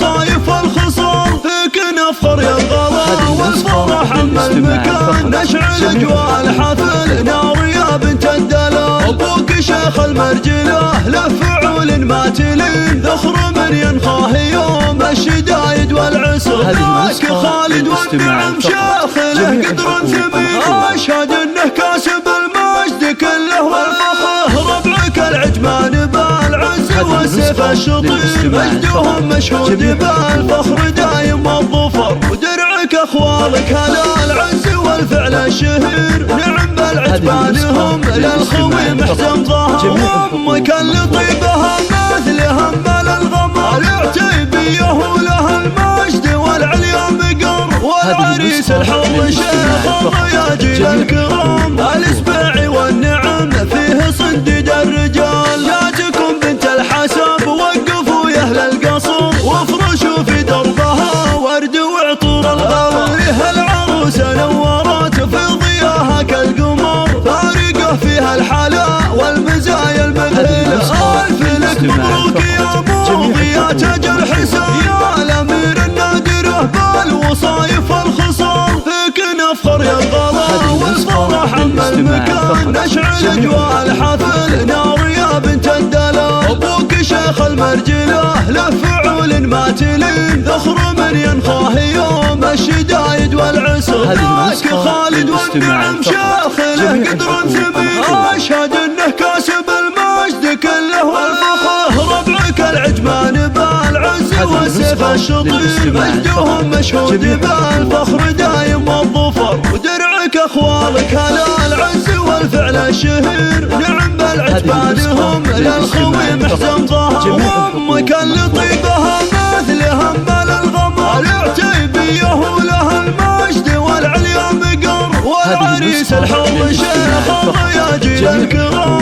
الوصايف والخصال فيك نفخر يا الغلا والفرح أما المكان نشعل أجواء الحفل نار يا بنت الدلال أبوك شيخ المرجلة له فعول ما تلين ذخر من ينخاه يوم الشدايد والعسر ذاك خالد والنعم شيخ له قدر ثمين أشهد انه كاسب المجد كله والفخر ربعك العجمان بالعز والسيف الشطير مجدهم مشهود بالفخر دايم والظفر ودرعك اخوالك هلا العز والفعل الشهير نعم بالعجمان هم للخوي محزن ظهر وامك اللي طيبها مثلهم بل الغمر العتيبيه ولها المجد والعليا بقر والعريس الحظ شيخ الضياجيل الكرام الاسباعي والنعم فيه صنديد الرجال جاتكم بنت الحسب وقفوا يا اهل القصر وافرشوا في دربها ورد وعطور الغمر العروسه نورت في ضياها كالقمر فارقه فيها الحلا والمزايا المذهله الف لك مبروك يا موضي يا تاج الحسام يا الامير النادره بالوصايف والخصال فيك نفخر يا الغلا والفرح اما المكان نشعل اجواء الحفل نار يا بنت الدلال ابوك شيخ المرجله له فعول ما تلين ذخر من ينخاه يوم الشدايد والعسر ذاك خالد والنعم شيخ له قدر ثمين اشهد انه كاسب المجد كله والفخر ربعك العجمان بالعز والسيف الشطير مجدهم مشهود بالفخر دايم والظفر ودرعك اخوالك هلا العز والفعل الشهير نعم بالعجمان هم للخوي محزن ظهر وامك اللي طيبها مثلهم بل الغمر العتيبيه ولها المجد والعليا بقر والعريس الحظ شيخ الضياجيل الكرام